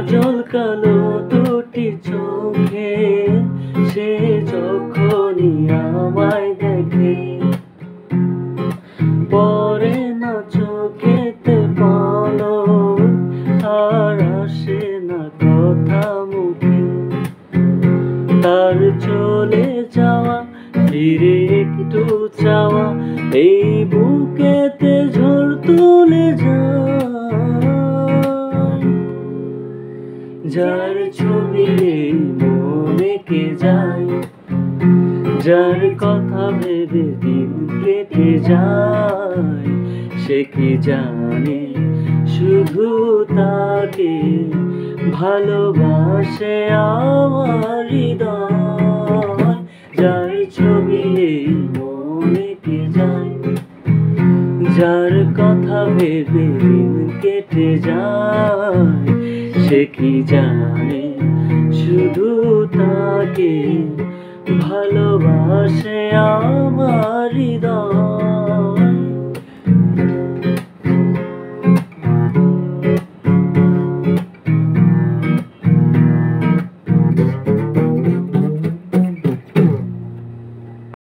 কাজল কালো দুটি চোখে সে যখনই আমায় দেখে, পড়ে না চোখেতে পলক, আর আসে না কথা মুখে। তার চলে যাওয়া, ফিরে একটু চাওয়া, এই বুকেতে ঝড় তুলে যায়। যার ছবি এই মনে কে যায়, যার কথা ভেবে দিন কেটে যায়, সে কি জানে শুধু তাকে ভালোবাসে আমার হৃদয়। যার ছবি এই মনে কে যায়, যার কথা ভেবে দিন কেটে যায়, সে কি জানে শুধু তাকে ভালোবাসে আমার হৃদয়।